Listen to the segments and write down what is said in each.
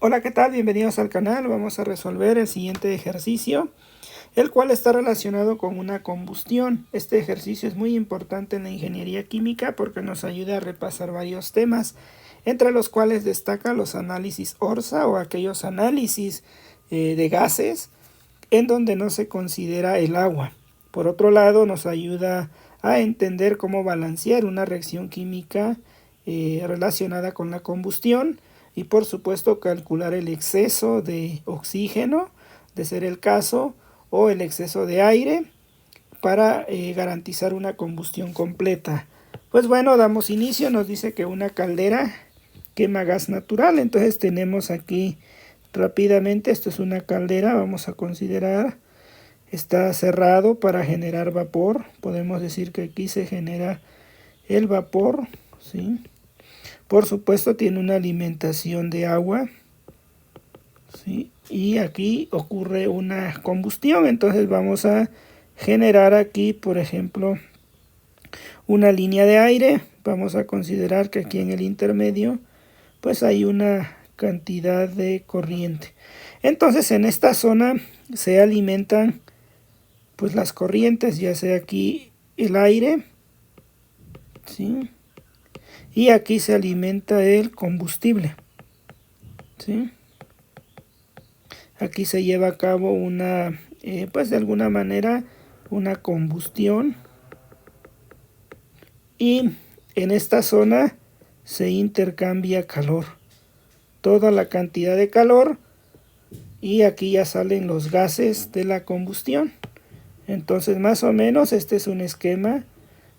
Hola, ¿qué tal? Bienvenidos al canal. Vamos a resolver el siguiente ejercicio, el cual está relacionado con una combustión. Este ejercicio es muy importante en la ingeniería química porque nos ayuda a repasar varios temas, entre los cuales destaca los análisis ORSA o aquellos análisis de gases en donde no se considera el agua. Por otro lado, nos ayuda a entender cómo balancear una reacción química relacionada con la combustión y por supuesto calcular el exceso de oxígeno, de ser el caso, o el exceso de aire para garantizar una combustión completa. Pues bueno, damos inicio. Nos dice que una caldera quema gas natural. Entonces tenemos aquí rápidamente, esto es una caldera, vamos a considerar, está cerrado para generar vapor. Podemos decir que aquí se genera el vapor, ¿sí? Por supuesto tiene una alimentación de agua, ¿sí? Y aquí ocurre una combustión. Entonces vamos a generar aquí, por ejemplo, una línea de aire. Vamos a considerar que aquí en el intermedio pues hay una cantidad de corriente. Entonces en esta zona se alimentan pues las corrientes, ya sea aquí el aire, ¿sí? Y aquí se alimenta el combustible, ¿sí? Aquí se lleva a cabo una, pues de alguna manera, una combustión. Y en esta zona se intercambia calor. Toda la cantidad de calor. Y aquí ya salen los gases de la combustión. Entonces más o menos este es un esquema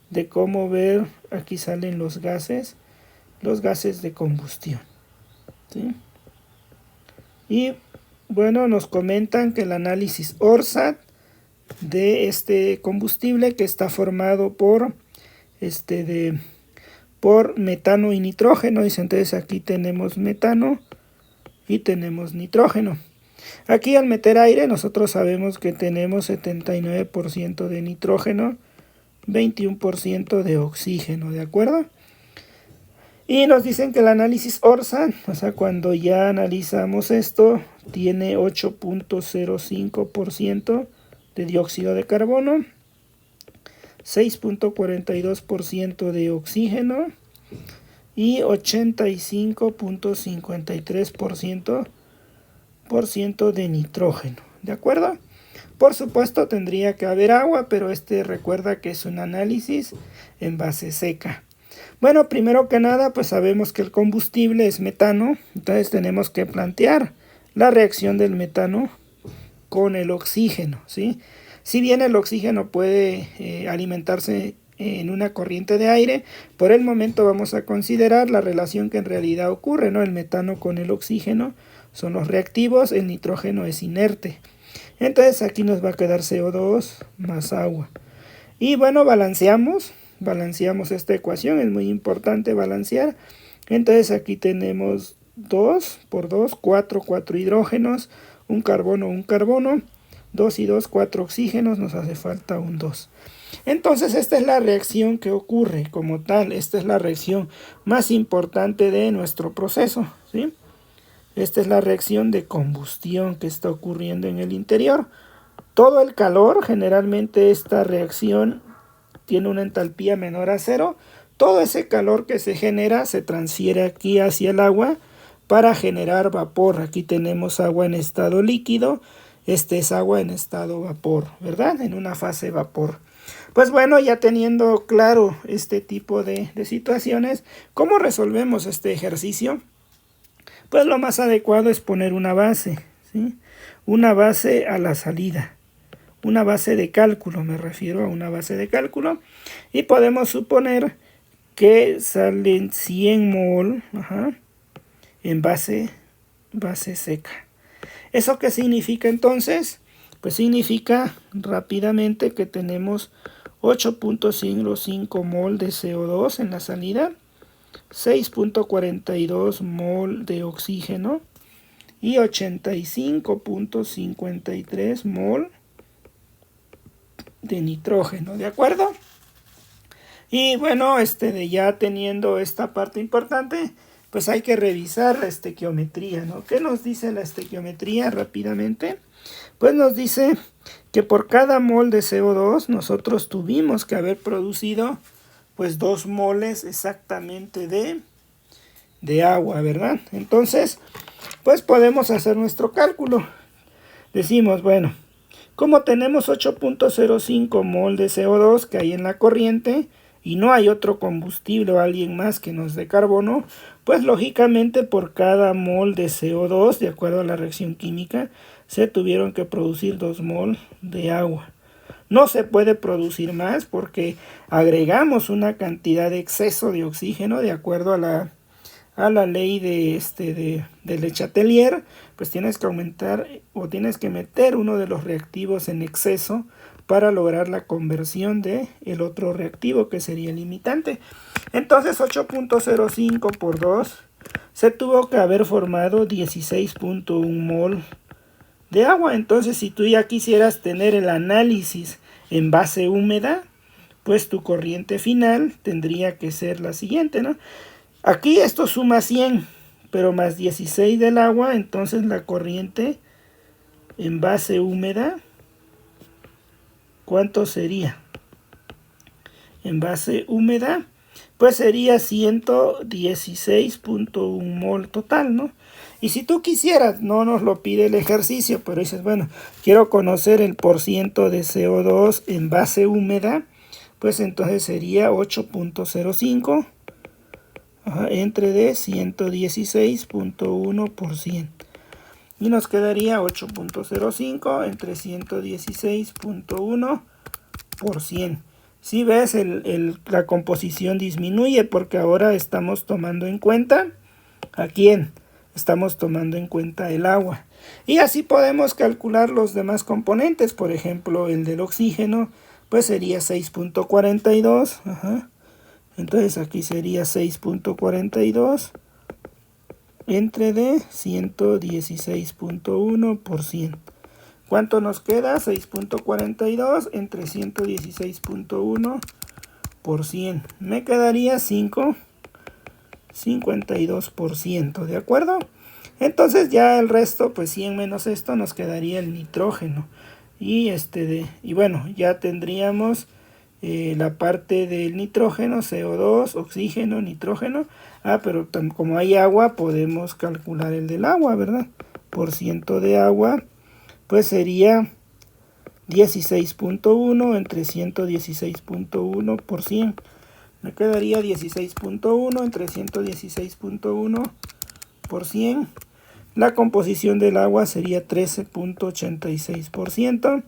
de cómo ver. Aquí salen los gases de combustión, ¿sí? Y bueno, nos comentan que el análisis ORSAT de este combustible, que está formado por por metano y nitrógeno, dice. Entonces aquí tenemos metano y tenemos nitrógeno. Aquí al meter aire nosotros sabemos que tenemos 79% de nitrógeno, 21% de oxígeno, ¿de acuerdo? Y nos dicen que el análisis ORSA, o sea, cuando ya analizamos esto, tiene 8.05% de dióxido de carbono, 6.42% de oxígeno y 85.53% de nitrógeno, ¿de acuerdo? Por supuesto tendría que haber agua, pero recuerda que es un análisis en base seca. Bueno, primero que nada, pues sabemos que el combustible es metano, entonces tenemos que plantear la reacción del metano con el oxígeno, ¿sí? Si bien el oxígeno puede alimentarse en una corriente de aire, por el momento vamos a considerar la relación que en realidad ocurre, ¿no? El metano con el oxígeno son los reactivos, el nitrógeno es inerte. Entonces aquí nos va a quedar CO2 más agua. Y bueno, balanceamos esta ecuación, es muy importante balancear. Entonces aquí tenemos 2 por 2, 4 hidrógenos, un carbono, 2 y 2, 4 oxígenos, nos hace falta un 2. Entonces esta es la reacción que ocurre como tal, esta es la reacción más importante de nuestro proceso, ¿sí? Esta es la reacción de combustión que está ocurriendo en el interior. Todo el calor, generalmente esta reacción tiene una entalpía menor a cero. Todo ese calor que se genera se transfiere aquí hacia el agua para generar vapor. Aquí tenemos agua en estado líquido, este es agua en estado vapor, ¿verdad? En una fase vapor. Pues bueno, ya teniendo claro este tipo de situaciones, ¿cómo resolvemos este ejercicio? Pues lo más adecuado es poner una base, ¿sí? Una base a la salida. Una base de cálculo, me refiero a una base de cálculo. Y podemos suponer que salen 100 mol en base seca. ¿Eso qué significa entonces? Pues significa rápidamente que tenemos 8.05 mol de CO2 en la salida, 6.42 mol de oxígeno y 85.53 mol de nitrógeno, ¿de acuerdo? Y bueno, ya teniendo esta parte importante, pues hay que revisar la estequiometría, ¿no? ¿Qué nos dice la estequiometría rápidamente? Pues nos dice que por cada mol de CO2 nosotros tuvimos que haber producido pues 2 moles exactamente de agua, ¿verdad? Entonces, pues podemos hacer nuestro cálculo. Decimos, bueno, como tenemos 8.05 mol de CO2 que hay en la corriente y no hay otro combustible o alguien más que nos dé carbono, pues lógicamente por cada mol de CO2, de acuerdo a la reacción química, se tuvieron que producir 2 mol de agua. No se puede producir más porque agregamos una cantidad de exceso de oxígeno de acuerdo a la ley de Le Chatelier, pues tienes que aumentar o tienes que meter uno de los reactivos en exceso para lograr la conversión de el otro reactivo que sería el limitante. Entonces 8.05 por 2 se tuvo que haber formado 16.1 mol de agua. Entonces si tú ya quisieras tener el análisis en base húmeda, pues tu corriente final tendría que ser la siguiente, ¿no? Aquí esto suma 100, pero más 16 del agua, entonces la corriente en base húmeda, ¿cuánto sería? En base húmeda, pues sería 116.1 mol total, ¿no? Y si tú quisieras, no nos lo pide el ejercicio, pero dices, bueno, quiero conocer el porciento de CO2 en base húmeda, pues entonces sería 8.05 entre de 116.1%. Y nos quedaría 8.05 entre 116.1%. Si ves, la composición disminuye porque ahora estamos tomando en cuenta ¿a quién? Estamos tomando en cuenta el agua. Y así podemos calcular los demás componentes. Por ejemplo, el del oxígeno, pues sería 6.42. Entonces aquí sería 6.42 entre de 116.1%. ¿Cuánto nos queda? 6.42 entre 116.1%. Me quedaría 5.52%, ¿de acuerdo? Entonces ya el resto, pues 100 menos esto, nos quedaría el nitrógeno. Y bueno, ya tendríamos la parte del nitrógeno, CO2, oxígeno, nitrógeno. Pero como hay agua, podemos calcular el del agua, ¿verdad? Por ciento de agua, pues sería 16.1 entre 116.1 por 100. Me quedaría 16.1 entre 116.1 por 100. La composición del agua sería 13.86%.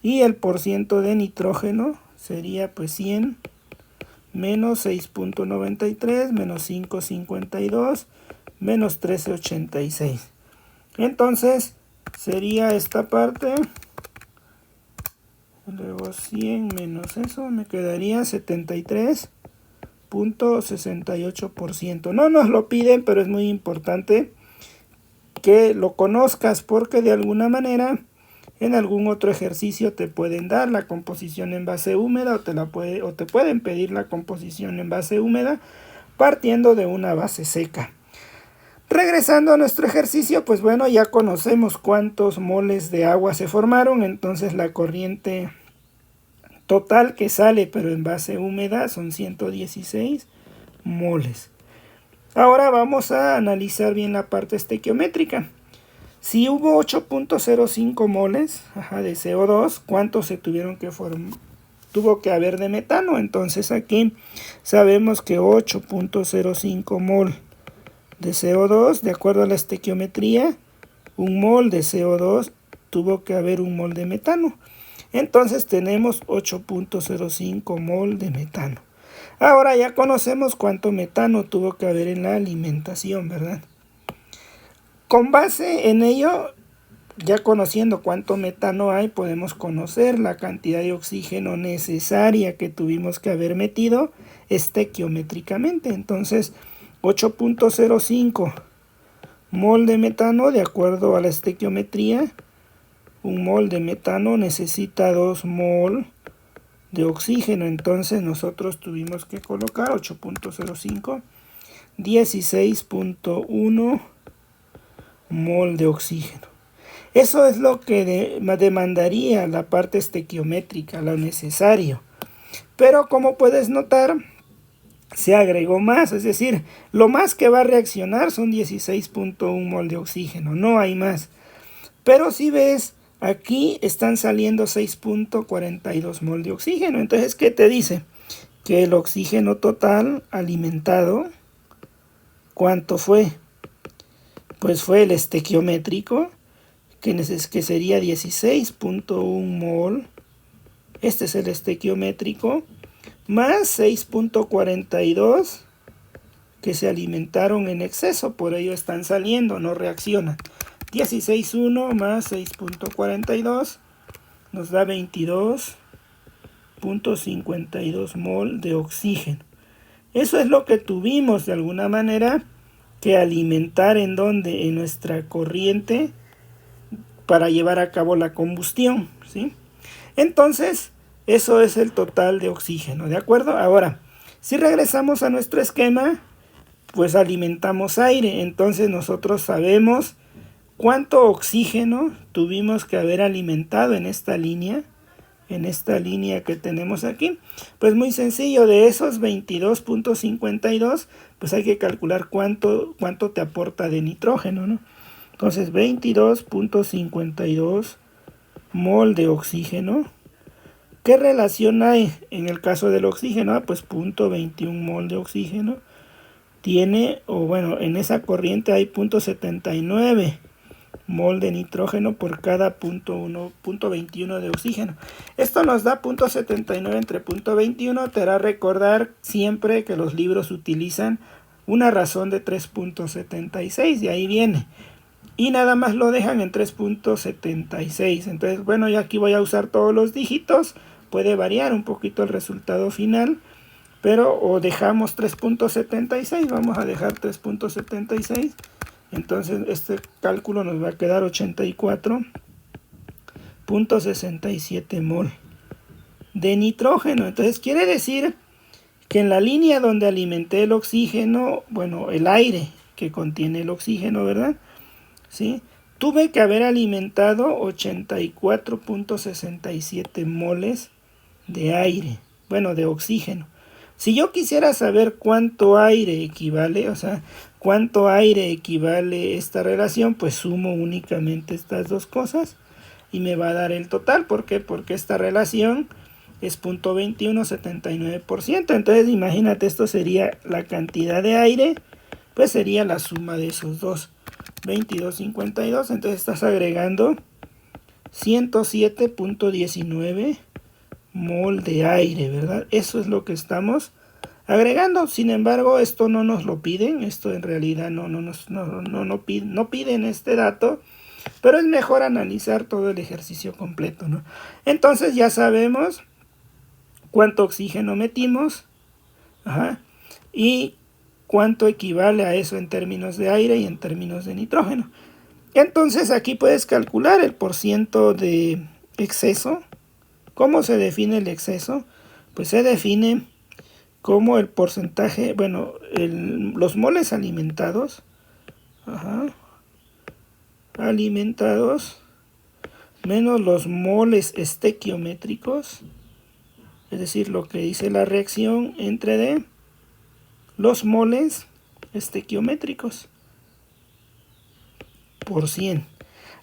Y el porciento de nitrógeno sería pues 100 menos 6.93 menos 5.52 menos 13.86. Entonces sería esta parte, luego 100 menos eso, me quedaría 73.68%. No nos lo piden, pero es muy importante que lo conozcas porque de alguna manera en algún otro ejercicio te pueden dar la composición en base húmeda o te pueden pedir la composición en base húmeda partiendo de una base seca. Regresando a nuestro ejercicio, pues bueno, ya conocemos cuántos moles de agua se formaron, entonces la corriente total que sale pero en base húmeda son 116 moles. Ahora vamos a analizar bien la parte estequiométrica. Si hubo 8.05 moles de CO2, ¿cuántos se tuvo que haber de metano? Entonces aquí sabemos que 8.05 mol de CO2, de acuerdo a la estequiometría, un mol de CO2 tuvo que haber un mol de metano. Entonces tenemos 8.05 mol de metano. Ahora ya conocemos cuánto metano tuvo que haber en la alimentación, ¿verdad? Con base en ello, ya conociendo cuánto metano hay, podemos conocer la cantidad de oxígeno necesaria que tuvimos que haber metido estequiométricamente. Entonces, 8.05 mol de metano, de acuerdo a la estequiometría, un mol de metano necesita 2 mol de oxígeno. Entonces nosotros tuvimos que colocar 8.05 16.1 mol de oxígeno. Eso es lo que demandaría la parte estequiométrica, lo necesario. Pero como puedes notar, se agregó más, es decir, lo más que va a reaccionar son 16.1 mol de oxígeno, no hay más. Pero si ves, aquí están saliendo 6.42 mol de oxígeno. Entonces, ¿qué te dice? Que el oxígeno total alimentado, ¿cuánto fue? Pues fue el estequiométrico, que sería 16.1 mol. Este es el estequiométrico, más 6.42 que se alimentaron en exceso, por ello están saliendo, no reaccionan. 16.1 más 6.42 nos da 22.52 mol de oxígeno. Eso es lo que tuvimos de alguna manera que alimentar en donde, en nuestra corriente para llevar a cabo la combustión, ¿sí? Entonces, eso es el total de oxígeno, ¿de acuerdo? Ahora, si regresamos a nuestro esquema, pues alimentamos aire, entonces nosotros sabemos cuánto oxígeno tuvimos que haber alimentado en esta línea que tenemos aquí. Pues muy sencillo, de esos 22.52, pues hay que calcular cuánto te aporta de nitrógeno, ¿no? Entonces 22.52 mol de oxígeno. ¿Qué relación hay en el caso del oxígeno? Pues 0.21 mol de oxígeno tiene, o bueno, en esa corriente hay 0.79 mol de nitrógeno por cada 0.21 de oxígeno. Esto nos da 0.79 entre 0.21. Te hará recordar siempre que los libros utilizan una razón de 3.76, de ahí viene. Y nada más lo dejan en 3.76. Entonces, bueno, yo aquí voy a usar todos los dígitos. Puede variar un poquito el resultado final, pero o dejamos 3.76, vamos a dejar 3.76. Entonces este cálculo nos va a quedar 84.67 mol de nitrógeno. Entonces quiere decir que en la línea donde alimenté el oxígeno, bueno, el aire que contiene el oxígeno, ¿verdad? ¿Sí? Tuve que haber alimentado 84.67 moles de aire, bueno, de oxígeno. Si yo quisiera saber cuánto aire equivale, o sea, cuánto aire equivale esta relación, pues sumo únicamente estas dos cosas y me va a dar el total. ¿Por qué? Porque esta relación es 0.2179%. Entonces imagínate, esto sería la cantidad de aire, pues sería la suma de esos dos. 22.52, entonces estás agregando 107.19 mol de aire, ¿verdad? Eso es lo que estamos agregando. Sin embargo, esto no nos lo piden, esto en realidad no piden este dato, pero es mejor analizar todo el ejercicio completo, ¿no? Entonces ya sabemos cuánto oxígeno metimos, y cuánto equivale a eso en términos de aire y en términos de nitrógeno. Entonces aquí puedes calcular el porciento de exceso. ¿Cómo se define el exceso? Pues se define como el porcentaje, bueno, los moles alimentados, alimentados menos los moles estequiométricos, es decir, lo que dice la reacción entre los moles estequiométricos por 100.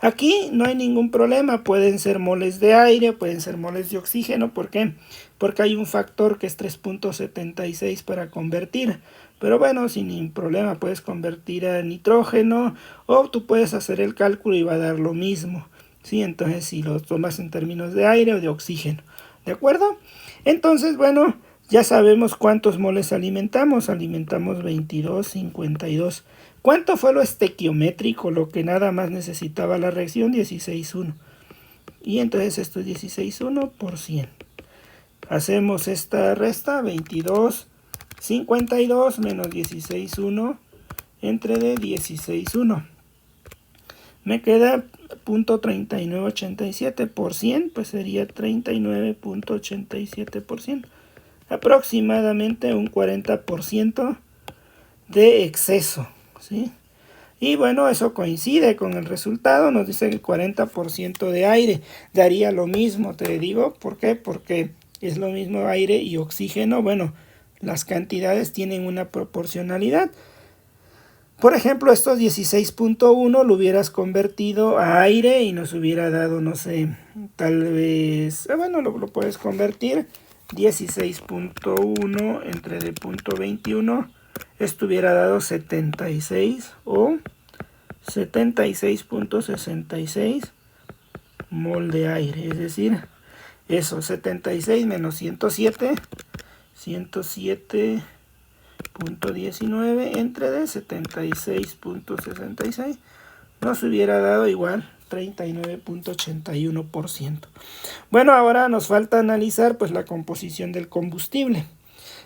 Aquí no hay ningún problema, pueden ser moles de aire, pueden ser moles de oxígeno. ¿Por qué? Porque hay un factor que es 3.76 para convertir. Pero bueno, sin ningún problema puedes convertir a nitrógeno, o tú puedes hacer el cálculo y va a dar lo mismo, ¿sí? Entonces si lo tomas en términos de aire o de oxígeno, ¿de acuerdo? Entonces, bueno, ya sabemos cuántos moles alimentamos. Alimentamos 22.52. ¿Cuánto fue lo estequiométrico? Lo que nada más necesitaba la reacción, 16.1. Y entonces esto es 16.1 por 100. Hacemos esta resta, 22.52 menos 16.1 entre de 16.1. Me queda 0.3987 por 100, pues sería 39.87%. Aproximadamente un 40% de exceso, ¿sí? Y bueno, eso coincide con el resultado, nos dice que el 40% de aire daría lo mismo, te digo, ¿por qué? Porque es lo mismo aire y oxígeno, bueno, las cantidades tienen una proporcionalidad. Por ejemplo, estos 16.1 lo hubieras convertido a aire y nos hubiera dado, no sé, tal vez, bueno, lo puedes convertir, 16.1 entre de punto 21, esto hubiera dado 76 o 76.66 mol de aire, es decir, eso, 76 menos 107.19 entre de 76.66 nos hubiera dado igual 39.81%. Bueno, ahora nos falta analizar pues la composición del combustible.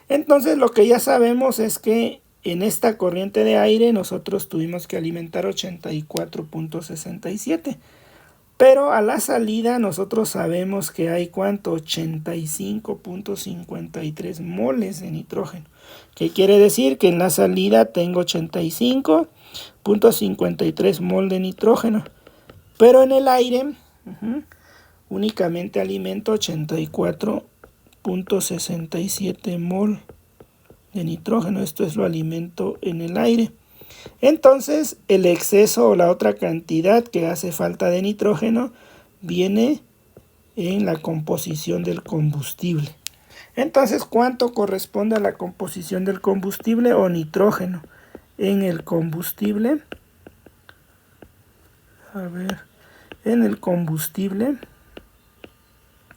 Entonces lo que ya sabemos es que en esta corriente de aire nosotros tuvimos que alimentar 84.67. Pero a la salida nosotros sabemos que hay ¿cuánto? 85.53 moles de nitrógeno. ¿Qué quiere decir? Que en la salida tengo 85.53 mol de nitrógeno. Pero en el aire únicamente alimento 84.67 mol de nitrógeno. Esto es lo alimento en el aire. Entonces el exceso o la otra cantidad que hace falta de nitrógeno viene en la composición del combustible. Entonces, ¿cuánto corresponde a la composición del combustible o nitrógeno en el combustible? A ver, en el combustible,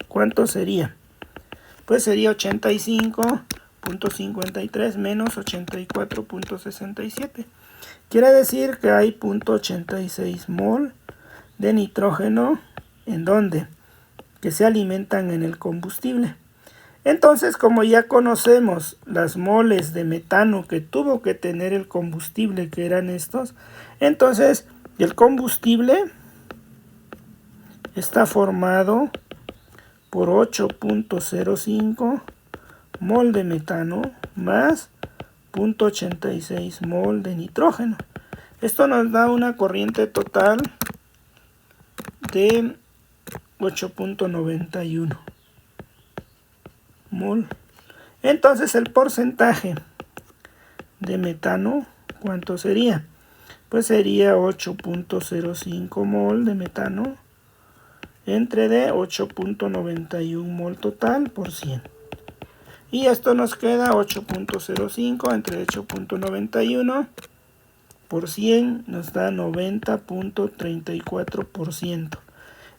¿cuánto sería? Pues sería 85.53 menos 84.67. Quiere decir que hay 0.86 mol de nitrógeno, ¿en dónde? Que se alimentan en el combustible. Entonces, como ya conocemos las moles de metano que tuvo que tener el combustible, que eran estos, entonces el combustible está formado por 8.05 mol de metano más 0.86 mol de nitrógeno. Esto nos da una corriente total de 8.91 mol. Entonces el porcentaje de metano, ¿cuánto sería? Pues sería 8.05 mol de metano entre de 8.91 mol total por 100. Y esto nos queda 8.05 entre 8.91 por 100 nos da 90.34%.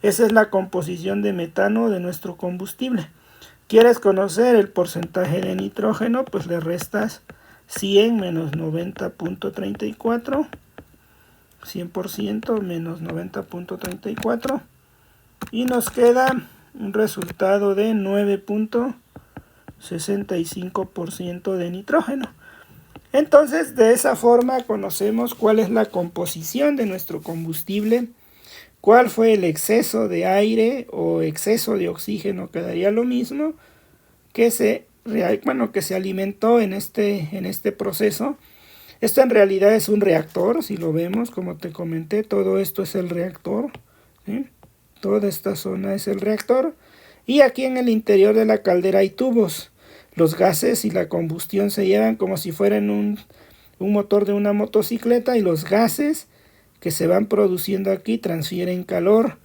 Esa es la composición de metano de nuestro combustible. ¿Quieres conocer el porcentaje de nitrógeno? Pues le restas 100 menos 90.34, 100% menos 90.34 y nos queda un resultado de 9.65% de nitrógeno. Entonces, de esa forma conocemos cuál es la composición de nuestro combustible, cuál fue el exceso de aire o exceso de oxígeno, que daría lo mismo, que se alimentó en este proceso. Esto en realidad es un reactor, si lo vemos, como te comenté, todo esto es el reactor, ¿sí? Toda esta zona es el reactor. Y aquí en el interior de la caldera hay tubos. Los gases y la combustión se llevan como si fueran un motor de una motocicleta, y los gases que se van produciendo aquí transfieren calor.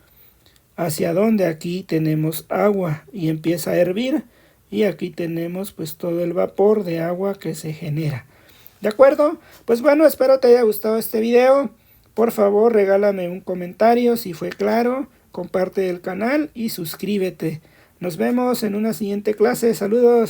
¿Hacia dónde? Aquí tenemos agua y empieza a hervir, y aquí tenemos pues todo el vapor de agua que se genera. ¿De acuerdo? Pues bueno, espero te haya gustado este video. Por favor, regálame un comentario si fue claro, comparte el canal y suscríbete. Nos vemos en una siguiente clase. Saludos.